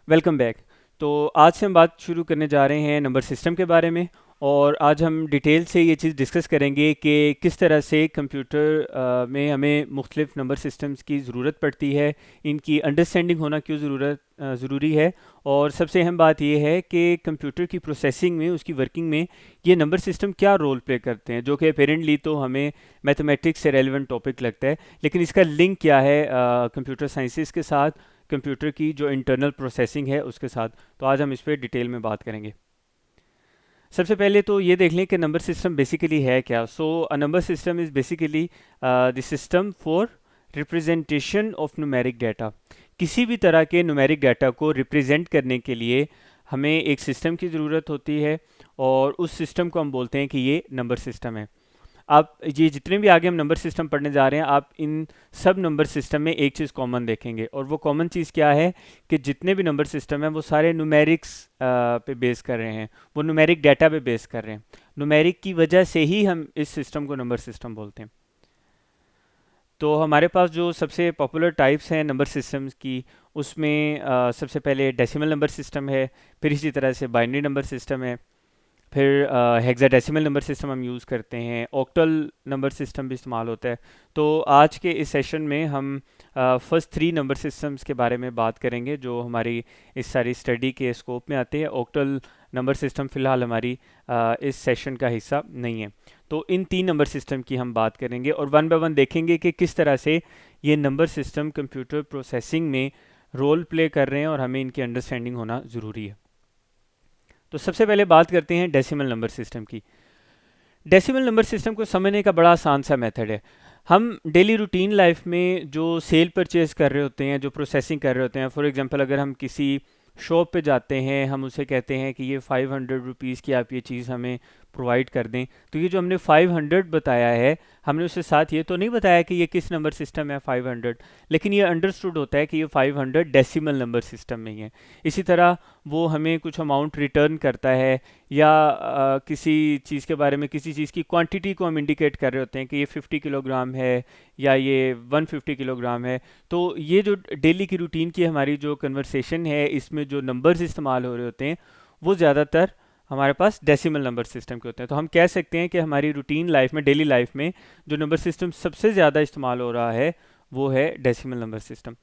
Welcome back. तो आज से हम बात शुरू करने जा रहे हैं नंबर सिस्टम के बारे में। और आज हम डिटेल से ये चीज़ डिस्कस करेंगे कि किस तरह से कंप्यूटर में हमें मुख्तलिफ नंबर सिस्टम्स की ज़रूरत पड़ती है, इनकी अंडरस्टैंडिंग होना क्यों ज़रूरी है। और सबसे अहम बात यह है कि कंप्यूटर की प्रोसेसिंग में, उसकी वर्किंग में ये नंबर सिस्टम क्या रोल प्ले करते हैं, जो कि अपेरेंटली तो हमें मैथमेटिक्स से रेलिवेंट टॉपिक लगता है, लेकिन इसका लिंक क्या है कंप्यूटर साइंसेस के साथ, कंप्यूटर की जो इंटरनल प्रोसेसिंग है उसके साथ। तो आज हम इस पर डिटेल में बात करेंगे। सबसे पहले तो ये देख लें कि नंबर सिस्टम बेसिकली है क्या। So a number system is basically the system for representation of numeric data. किसी भी तरह के न्यूमेरिक डाटा को रिप्रेजेंट करने के लिए हमें एक सिस्टम की ज़रूरत होती है, और उस सिस्टम को हम बोलते हैं कि ये नंबर सिस्टम है। आप ये जितने भी आगे हम नंबर सिस्टम पढ़ने जा रहे हैं, आप इन सब नंबर सिस्टम में एक चीज़ कॉमन देखेंगे, और वो कॉमन चीज़ क्या है कि जितने भी नंबर सिस्टम हैं वो सारे न्यूमेरिक्स पे बेस कर रहे हैं, वो न्यूमेरिक डाटा पे बेस कर रहे हैं। न्यूमेरिक की वजह से ही हम इस सिस्टम को नंबर सिस्टम बोलते हैं। तो हमारे पास जो सबसे पॉपुलर टाइप्स हैं नंबर सिस्टम्स की, उसमें सबसे पहले डेसिमल नंबर सिस्टम है, फिर इसी तरह से बाइनरी नंबर सिस्टम है, फिर हेक्साडेसिमल नंबर सिस्टम हम यूज़ करते हैं, ऑक्टल नंबर सिस्टम भी इस्तेमाल होता है। तो आज के इस सेशन में हम फर्स्ट थ्री नंबर सिस्टम्स के बारे में बात करेंगे जो हमारी इस सारी स्टडी के स्कोप में आते हैं। ऑक्टल नंबर सिस्टम फ़िलहाल हमारी इस सेशन का हिस्सा नहीं है। तो इन तीन नंबर सिस्टम की हम बात करेंगे और वन बाय वन देखेंगे कि किस तरह से ये नंबर सिस्टम कंप्यूटर प्रोसेसिंग में रोल प्ले कर रहे हैं और हमें इनकी अंडरस्टैंडिंग होना ज़रूरी है। तो सबसे पहले बात करते हैं डेसिमल नंबर सिस्टम की। डेसिमल नंबर सिस्टम को समझने का बड़ा आसान सा मेथड है। हम डेली रूटीन लाइफ में जो सेल परचेज कर रहे होते हैं, जो प्रोसेसिंग कर रहे होते हैं, फॉर एग्जांपल अगर हम किसी शॉप पे जाते हैं, हम उसे कहते हैं कि ये 500 रुपीज़ की आप ये चीज़ हमें प्रोवाइड कर दें, तो ये जो हमने 500 बताया है, हमने उसके साथ ये तो नहीं बताया कि ये किस नंबर सिस्टम है 500, लेकिन ये अंडरस्टूड होता है कि ये 500 डेसिमल नंबर सिस्टम में ही है। इसी तरह वो हमें कुछ अमाउंट रिटर्न करता है, या किसी चीज़ के बारे में, किसी चीज़ की क्वांटिटी को हम इंडिकेट कर रहे होते हैं कि ये 50 किलोग्राम है या ये 150 किलोग्राम है। तो ये जो डेली की रूटीन की हमारी जो कन्वर्सेशन है, इसमें जो नंबर्स इस्तेमाल हो रहे होते हैं वो ज़्यादातर हमारे पास डेसिमल नंबर सिस्टम के होते हैं। तो हम कह सकते हैं कि हमारी रूटीन लाइफ में, डेली लाइफ में जो नंबर सिस्टम सबसे ज़्यादा इस्तेमाल हो रहा है वो है डेसिमल नंबर सिस्टम।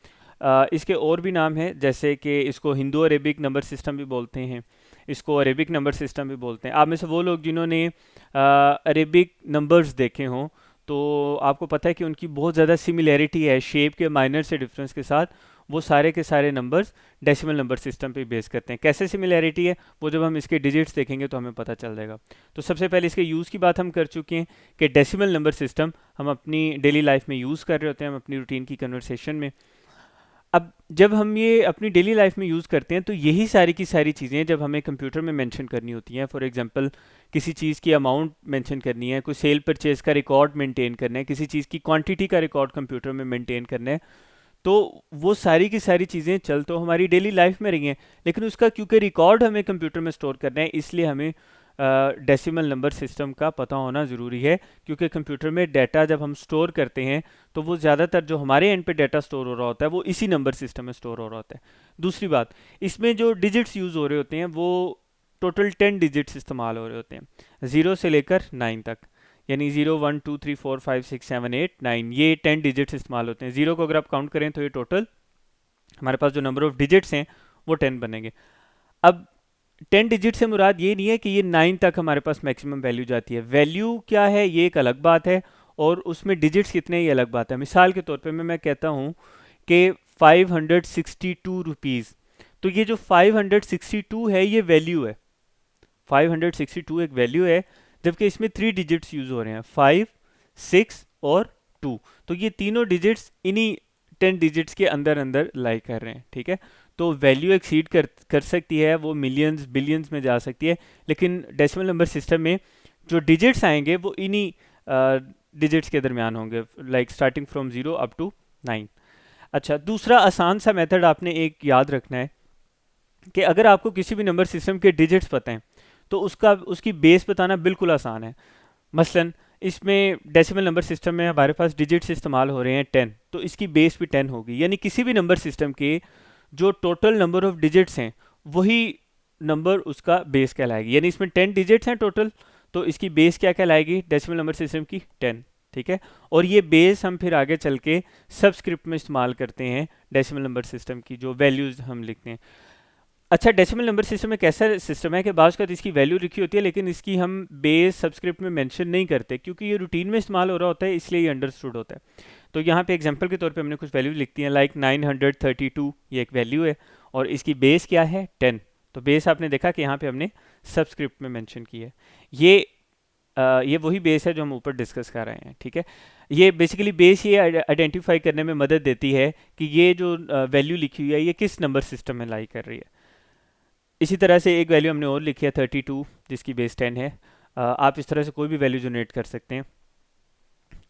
इसके और भी नाम हैं, जैसे कि इसको हिंदू अरेबिक नंबर सिस्टम भी बोलते हैं, इसको अरेबिक नंबर सिस्टम भी बोलते हैं। आप में से वो लोग जिन्होंने अरेबिक नंबर्स देखे हों, तो आपको पता है कि उनकी बहुत ज़्यादा सिमिलैरिटी है शेप के माइनर से डिफरेंस के साथ। वो सारे के सारे नंबर्स डेसिमल नंबर सिस्टम पे बेस करते हैं। कैसे सिमिलैरिटी है वो जब हम इसके डिजिट्स देखेंगे तो हमें पता चल जाएगा। तो सबसे पहले इसके यूज़ की बात हम कर चुके हैं कि डेसिमल नंबर सिस्टम हम अपनी डेली लाइफ में यूज़ कर रहे होते हैं, हम अपनी रूटीन की कन्वर्सेशन में। अब जब हम ये अपनी डेली लाइफ में यूज़ करते हैं तो यही सारी की सारी चीज़ें जब हमें कंप्यूटर में मेंशन करनी होती हैं, फॉर एग्जांपल किसी चीज़ की अमाउंट मेंशन करनी है, कोई सेल परचेज का रिकॉर्ड मेंटेन करना है, किसी चीज़ की क्वांटिटी का रिकॉर्ड कंप्यूटर में मेंटेन करना है, तो वो सारी की सारी चीज़ें चल तो हमारी डेली लाइफ में रही हैं, लेकिन उसका क्योंकि रिकॉर्ड हमें कंप्यूटर में स्टोर करना है, इसलिए हमें डेसिमल नंबर सिस्टम का पता होना ज़रूरी है। क्योंकि कंप्यूटर में डाटा जब हम स्टोर करते हैं तो वो ज़्यादातर जो हमारे एंड पे डाटा स्टोर हो रहा होता है वो इसी नंबर सिस्टम में स्टोर हो रहा होता है। दूसरी बात, इसमें जो डिजिट्स यूज़ हो रहे होते हैं वो टोटल 10 डिजिट्स इस्तेमाल हो रहे होते हैं, 0 से लेकर 9 तक, यानी 0 1 2 3 4 5 6 7 8 9, ये 10 डिजिट्स इस्तेमाल होते हैं। 0 को अगर आप काउंट करें तो ये टोटल हमारे पास जो नंबर ऑफ डिजिट्स हैं वो 10 बनेंगे। अब 10 डिजिट से मुराद ये नहीं है कि ये 9 तक हमारे पास मैक्सिमम वैल्यू जाती है। वैल्यू क्या है ये एक अलग बात है, और उसमें डिजिट्स कितने ये अलग बात है। मिसाल के तौर पे मैं कहता हूँ कि 562 रुपीज़, तो ये जो 562 है ये वैल्यू है, 562 एक वैल्यू है, जबकि इसमें 3 डिजिट्स यूज़ हो रहे हैं, 5 6 और 2। तो ये तीनों डिजिट्स इन्हीं 10 डिजिट्स के अंदर अंदर लाई कर रहे हैं, ठीक है। तो वैल्यू एक्सीड कर सकती है, वो मिलियंस बिलियंस में जा सकती है, लेकिन डेसिमल नंबर सिस्टम में जो डिजिट्स आएंगे वो इन्हीं डिजिट्स के दरमियान होंगे, like starting from 0 up to 9। अच्छा, दूसरा आसान सा मेथड आपने एक याद रखना है कि अगर आपको किसी भी नंबर सिस्टम के डिजिट्स पता हैं तो उसकी बेस बताना बिल्कुल आसान है। मसलन इसमें डेसिमल नंबर सिस्टम में हमारे पास डिजिट्स इस्तेमाल हो रहे हैं 10, तो इसकी बेस भी 10 होगी, यानी किसी भी नंबर सिस्टम के जो टोटल नंबर ऑफ डिजिट्स हैं वही नंबर उसका बेस कहलाएगी। यानी इसमें 10 डिजिट्स हैं टोटल, तो इसकी बेस क्या कहलाएगी डेसिमल नंबर सिस्टम की? 10। ठीक है, और ये बेस हम फिर आगे चल के सबस्क्रिप्ट में इस्तेमाल करते हैं डेसिमल नंबर सिस्टम की, जो वैल्यूज हम लिखते हैं। अच्छा, डेसिमल नंबर सिस्टम एक ऐसा सिस्टम है कि बाज़ का इसकी वैल्यू लिखी होती है, लेकिन इसकी हम बेस सबस्क्रिप्ट में मेंशन नहीं करते, क्योंकि ये रूटीन में इस्तेमाल हो रहा होता है, इसलिए ये अंडरस्टूड होता है। तो यहाँ पे एग्जांपल के तौर पे हमने कुछ वैल्यू लिखती हैं, लाइक 932, ये एक वैल्यू है और इसकी बेस क्या है? 10। तो बेस आपने देखा कि यहाँ पे हमने सबस्क्रिप्ट में मेंशन की है। ये वही बेस है जो हम ऊपर डिस्कस कर रहे हैं। ठीक है, ये बेसिकली बेस ये आइडेंटिफाई करने में मदद देती है कि ये जो वैल्यू लिखी हुई है ये किस नंबर सिस्टम में लाई कर रही है। इसी तरह से एक वैल्यू हमने और लिखी है 32, जिसकी बेस 10 है। आप इस तरह से कोई भी वैल्यू जनरेट कर सकते हैं,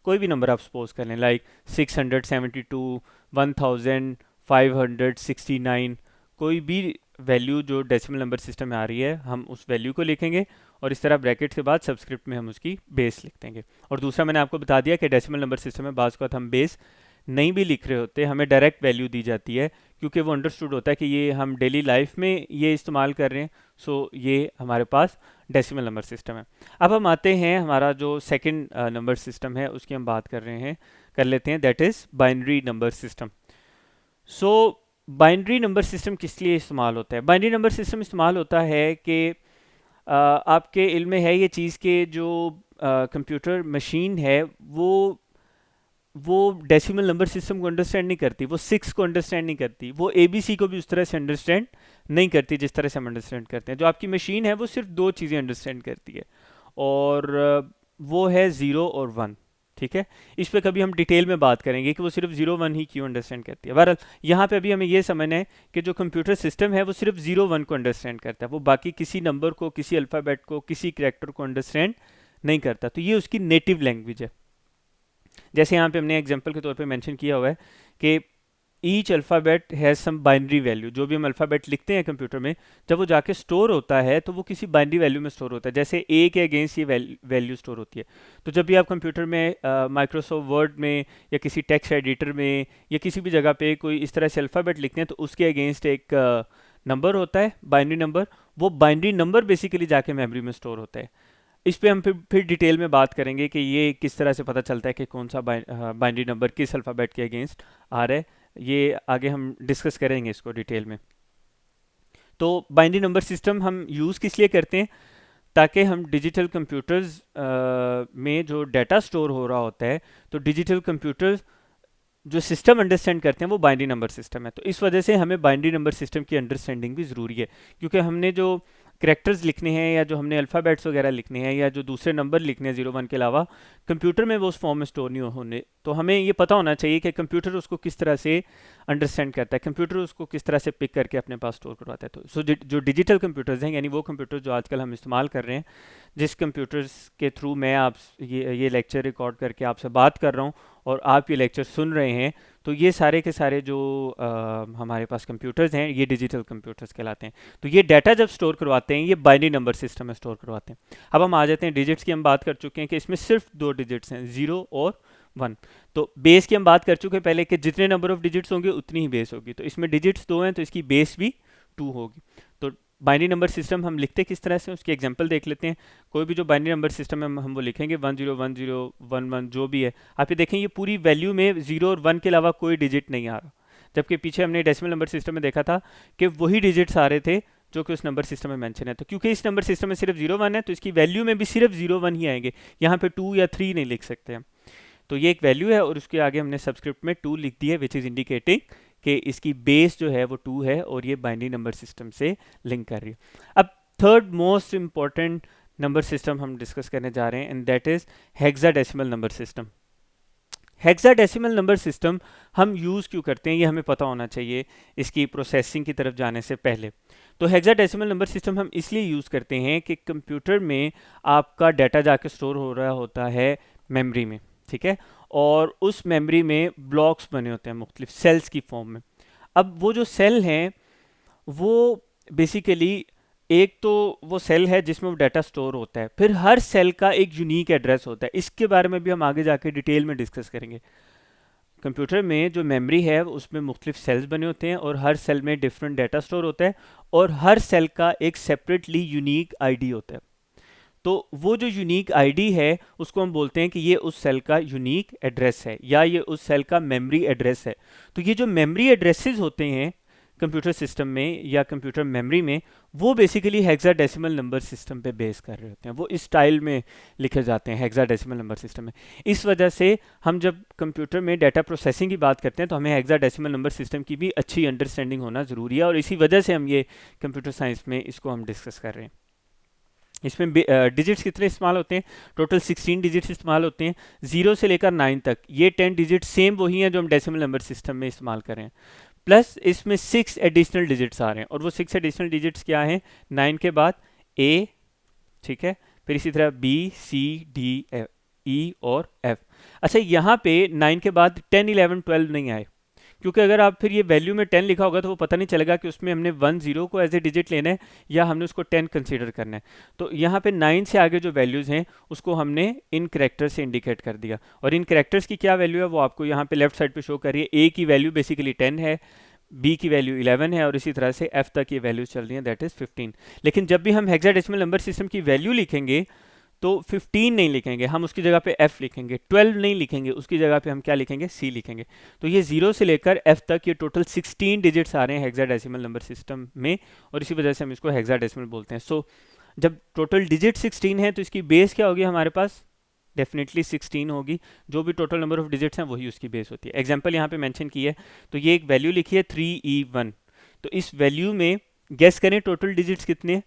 कोई भी नंबर आप सपोज कर लें, लाइक 672, 1569, कोई भी वैल्यू जो डेसिमल नंबर सिस्टम में आ रही है हम उस वैल्यू को लिखेंगे और इस तरह ब्रैकेट के बाद सबस्क्रिप्ट में हम उसकी बेस लिख देंगे। और दूसरा मैंने आपको बता दिया कि डेसिमल नंबर सिस्टम में बाज़ हम बेस नहीं भी लिख रहे होते, हमें डायरेक्ट वैल्यू दी जाती है, क्योंकि वो अंडरस्टूड होता है कि ये हम डेली लाइफ में ये इस्तेमाल कर रहे हैं। सो ये हमारे पास डेसिमल नंबर सिस्टम है। अब हम आते हैं, हमारा जो सेकंड नंबर सिस्टम है उसकी हम बात कर लेते हैं, that is binary number system. So binary number system किस लिए इस्तेमाल होता है? बाइनरी नंबर सिस्टम इस्तेमाल होता है कि आपके इल्म में है ये चीज़ के जो कंप्यूटर मशीन है वो डेसिमल नंबर सिस्टम को अंडरस्टैंड नहीं करती, वो 6 को अंडरस्टैंड नहीं करती, वो ABC को भी उस तरह से अंडरस्टैंड नहीं करती जिस तरह से हम अंडरस्टैंड करते हैं। जो आपकी मशीन है वो सिर्फ दो चीज़ें अंडरस्टैंड करती है, और वो है 0 और 1। ठीक है, इस पर कभी हम डिटेल में बात करेंगे कि वो सिर्फ 0 1 ही क्यों अंडरस्टैंड करती है। बहरहाल यहाँ पे अभी हमें ये समझना है कि जो कंप्यूटर सिस्टम है वो सिर्फ 0 1 को अंडरस्टैंड करता है, वो बाकी किसी नंबर को, किसी अल्फ़ाबेट को, किसी करैक्टर को अंडरस्टैंड नहीं करता। तो ये उसकी नेटिव लैंग्वेज है। जैसे यहाँ पे हमने एग्जांपल के तौर पे मेंशन किया हुआ है कि each alphabet has some binary value. जो भी हम अल्फ़ाबेट लिखते हैं कंप्यूटर में, जब वो जाके स्टोर होता है तो वो किसी बाइनरी वैल्यू में स्टोर होता है। जैसे ए के अगेंस्ट ये वैल्यू स्टोर होती है। तो जब भी आप कंप्यूटर में माइक्रोसॉफ्ट वर्ड में या किसी टेक्स्ट एडिटर में या किसी भी जगह पे कोई इस तरह से अल्फ़ाबेट लिखते हैं तो उसके अगेंस्ट एक नंबर होता है, बाइनरी नंबर। वो बाइनरी नंबर बेसिकली जाके मेमोरी में स्टोर होता है। इस पे हम फिर डिटेल में बात करेंगे कि ये किस तरह से पता चलता है कि कौन सा बाइनरी नंबर किस अल्फ़ाबेट के अगेंस्ट आ रहा है। ये आगे हम डिस्कस करेंगे इसको डिटेल में। तो बाइनरी नंबर सिस्टम हम यूज़ किस लिए करते हैं? ताकि हम डिजिटल कंप्यूटर्स में जो डाटा स्टोर हो रहा होता है, तो डिजिटल कंप्यूटर्स जो सिस्टम अंडरस्टैंड करते हैं वो बाइनरी नंबर सिस्टम है। तो इस वजह से हमें बाइनरी नंबर सिस्टम की अंडरस्टैंडिंग भी ज़रूरी है, क्योंकि हमने जो करेक्टर्स लिखने हैं या जो हमने अल्फ़ाबेट्स वगैरह लिखने हैं या जो दूसरे नंबर लिखने हैं 0 1 के अलावा, कंप्यूटर में वो उस फॉर्म में स्टोर नहीं होने। तो हमें ये पता होना चाहिए कि कंप्यूटर उसको किस तरह से अंडरस्टैंड करता है, कंप्यूटर उसको किस तरह से पिक करके अपने पास स्टोर करवाता है। तो जो डिजिटल कंप्यूटर्स हैं, यानी वो कंप्यूटर जो आजकल हम इस्तेमाल कर रहे हैं, जिस कंप्यूटर्स के थ्रू मैं आप ये लेक्चर रिकॉर्ड करके आपसे बात कर रहा हूँ और आप ये लेक्चर सुन रहे हैं, तो ये सारे के सारे जो हमारे पास कंप्यूटर्स हैं ये डिजिटल कंप्यूटर्स कहलाते हैं। तो ये डाटा जब स्टोर करवाते हैं ये बाइनरी नंबर सिस्टम में स्टोर करवाते हैं। अब हम आ जाते हैं डिजिट्स की। हम बात कर चुके हैं कि इसमें सिर्फ दो डिजिट्स हैं, 0 और 1। तो बेस की हम बात कर चुके हैं पहले कि जितने नंबर ऑफ डिजिट्स होंगे उतनी ही बेस होगी। तो इसमें डिजिट्स 2 हैं तो इसकी बेस भी 2 होगी। तो बाइनरी नंबर सिस्टम हम लिखते किस तरह से, उसकी एग्जांपल देख लेते हैं। कोई भी जो बाइनरी नंबर सिस्टम है हम वो लिखेंगे 1 0 1 0 1 1 जो भी है। आप ये देखें ये पूरी वैल्यू में 0 और 1 के अलावा कोई डिजिट नहीं आ रहा, जबकि पीछे हमने डेसिमल नंबर सिस्टम में देखा था कि वही डिजिट्स आ रहे थे जो कि उस नंबर सिस्टम में मेंशन है। तो क्योंकि इस नंबर सिस्टम में सिर्फ 0 1 है तो इसकी वैल्यू में भी सिर्फ 0 1 ही आएंगे, यहाँ पे 2 या 3 नहीं लिख सकते हम। तो ये एक वैल्यू है और उसके आगे हमने सबस्क्रिप्ट में 2 लिख दी है, विच इज़ इंडिकेटिंग कि इसकी बेस जो है वो 2 है और ये बाइनरी नंबर सिस्टम से लिंक कर रही है। अब third most important number system हम डिस्कस करने जा रहे हैं and that is hexadecimal number system. Hexadecimal number system हम यूज़ क्यों करते हैं ये हमें पता होना चाहिए इसकी प्रोसेसिंग की तरफ जाने से पहले। तो हेक्साडेसिमल नंबर सिस्टम हम इसलिए यूज़ करते हैं कि कंप्यूटर में आपका डाटा जाके स्टोर हो रहा होता है मेमोरी में, ठीक है, और उस मेमोरी में ब्लॉक्स बने होते हैं मुख्तलिफ सेल्स की फॉर्म में। अब वो जो सेल हैं वो बेसिकली एक तो वो सेल है जिसमें वो डाटा स्टोर होता है, फिर हर सेल का एक यूनिक एड्रेस होता है। इसके बारे में भी हम आगे जाके डिटेल में डिस्कस करेंगे। कंप्यूटर में जो मेमोरी है उसमें मुख्तलिफ सेल्स बने होते हैं और हर सेल में डिफरेंट डाटा स्टोर होता है और हर सेल का एक सेपरेटली यूनिक आईडी होता है। तो वो जो यूनिक आईडी है उसको हम बोलते हैं कि ये उस सेल का यूनिक एड्रेस है या ये उस सेल का मेमोरी एड्रेस है। तो ये जो मेमोरी एड्रेसेस होते हैं कंप्यूटर सिस्टम में या कंप्यूटर मेमोरी में, वो बेसिकली हेक्साडेसिमल नंबर सिस्टम पे बेस कर रहे होते हैं, वो इस स्टाइल में लिखे जाते हैं हेक्साडेसिमल नंबर सिस्टम में। इस वजह से हम जब कंप्यूटर में डाटा प्रोसेसिंग की बात करते हैं तो हमें हेक्साडेसिमल नंबर सिस्टम की भी अच्छी अंडरस्टैंडिंग होना ज़रूरी है और इसी वजह से हम ये कंप्यूटर साइंस में इसको हम डिस्कस कर रहे हैं। इसमें डिजिट्स कितने इस्तेमाल होते हैं? टोटल 16 डिजिट्स इस्तेमाल होते हैं 0 से लेकर 9 तक। ये 10 डिजिट सेम वही हैं जो हम डेसिमल नंबर सिस्टम में इस्तेमाल कर रहे हैं, प्लस इसमें 6 एडिशनल डिजिट्स आ रहे हैं और वो 6 एडिशनल डिजिट्स क्या हैं? 9 के बाद ए, ठीक है, फिर इसी तरह बी, सी, डी, एफ, ई और एफ। अच्छा, यहाँ पे 9 के बाद 10, 11, 12 नहीं आए, क्योंकि अगर आप फिर ये वैल्यू में 10 लिखा होगा तो वो पता नहीं चलेगा कि उसमें हमने 1 0 को एज ए डिजिट लेना है या हमने उसको 10 कंसीडर करना है। तो यहाँ पे 9 से आगे जो वैल्यूज़ हैं उसको हमने इन करेक्टर से इंडिकेट कर दिया और इन करेक्टर्स की क्या वैल्यू है वो आपको यहाँ पे लेफ्ट साइड पे शो कर रही है। ए की वैल्यू बेसिकली 10 है, बी की वैल्यू 11 है और इसी तरह से एफ तक ये वैल्यूज चल रही हैं, दैट इज़ 15। लेकिन जब भी हम हेक्साडेसिमल नंबर सिस्टम की वैल्यू लिखेंगे तो 15 नहीं लिखेंगे, हम उसकी जगह पे f लिखेंगे। 12 नहीं लिखेंगे, उसकी जगह पे हम क्या लिखेंगे? c लिखेंगे। तो ये 0 से लेकर f तक ये टोटल 16 डिजिट्स आ रहे हैं हेक्साडेसिमल नंबर सिस्टम में और इसी वजह से हम इसको हेक्साडेसिमल बोलते हैं। सो जब टोटल डिजिट 16 है तो इसकी बेस क्या होगी हमारे पास? डेफिनेटली 16 होगी। जो भी टोटल नंबर ऑफ डिजिट्स हैं वही उसकी बेस होती है। एग्जाम्पल यहाँ पे मेंशन की है, तो ये एक वैल्यू लिखी है 3E1। तो इस वैल्यू में गेस करें टोटल डिजिट्स कितने?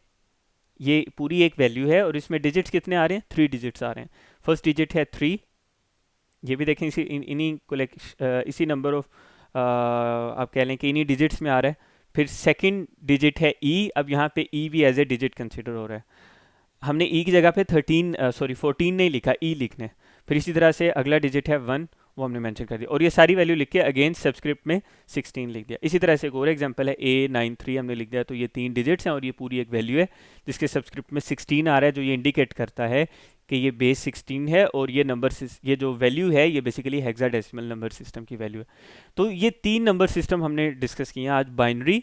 ये पूरी एक वैल्यू है और इसमें डिजिट्स कितने आ रहे हैं? 3 डिजिट्स आ रहे हैं। फर्स्ट डिजिट है 3, ये भी देखें इसी नंबर ऑफ आप कह लें कि इन्हीं डिजिट्स में आ रहा है। फिर सेकंड डिजिट है ई, अब यहाँ पे ई भी एज ए डिजिट कंसिडर हो रहा है। हमने ई की जगह पे 14 नहीं लिखा, ई लिखना है। फिर इसी तरह से अगला डिजिट है 1, वो हमने मेंशन कर दिया और ये सारी वैल्यू लिख के अगेन सबस्क्रिप्ट में 16 लिख दिया। इसी तरह से एक और एग्जांपल है A93 हमने लिख दिया, तो ये 3 डिजिट्स हैं और ये पूरी एक वैल्यू है जिसके सबस्क्रिप्ट में 16 आ रहा है, जो ये इंडिकेट करता है कि ये बेस 16 है और ये ये जो वैल्यू है ये बेसिकली हेक्साडेसिमल नंबर सिस्टम की वैल्यू है। तो ये 3 नंबर सिस्टम हमने डिस्कस किए हैं आज, बाइनरी,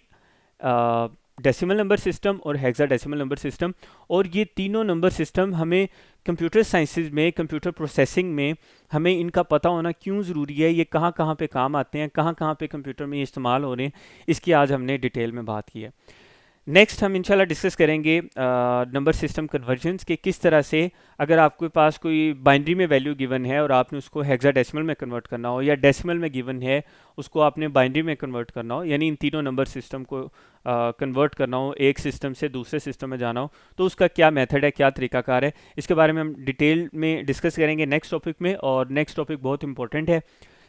डेसिमल नंबर सिस्टम और हेक्साडेसिमल नंबर सिस्टम। और ये तीनों नंबर सिस्टम हमें कंप्यूटर साइंसेज में, कंप्यूटर प्रोसेसिंग में हमें इनका पता होना क्यों ज़रूरी है, ये कहाँ कहाँ पे काम आते हैं, कहाँ कहाँ पे कंप्यूटर में ये इस्तेमाल हो रहे हैं, इसकी आज हमने डिटेल में बात की है। नेक्स्ट हम इंशाल्लाह डिस्कस करेंगे नंबर सिस्टम कन्वर्जन्स के, किस तरह से अगर आपके पास कोई बाइनरी में वैल्यू गिवन है और आपने उसको हेक्साडेसिमल में कन्वर्ट करना हो या डेसिमल में गिवन है उसको आपने बाइनरी में कन्वर्ट करना हो, यानी इन तीनों नंबर सिस्टम को कन्वर्ट करना हो, एक सिस्टम से दूसरे सिस्टम में जाना हो, तो उसका क्या मेथड है, क्या तरीकाकार है, इसके बारे में हम डिटेल में डिस्कस करेंगे नेक्स्ट टॉपिक में। और नेक्स्ट टॉपिक बहुत इंपॉर्टेंट है,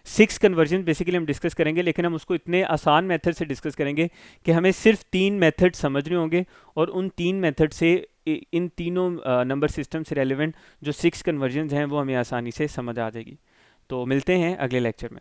6 कन्वर्जन बेसिकली हम डिस्कस करेंगे, लेकिन हम उसको इतने आसान मेथड से डिस्कस करेंगे कि हमें सिर्फ 3 मेथड समझने होंगे और उन 3 मेथड से इन तीनों नंबर सिस्टम से रेलिवेंट जो 6 कन्वर्जन हैं वो हमें आसानी से समझ आ जाएगी। तो मिलते हैं अगले लेक्चर में।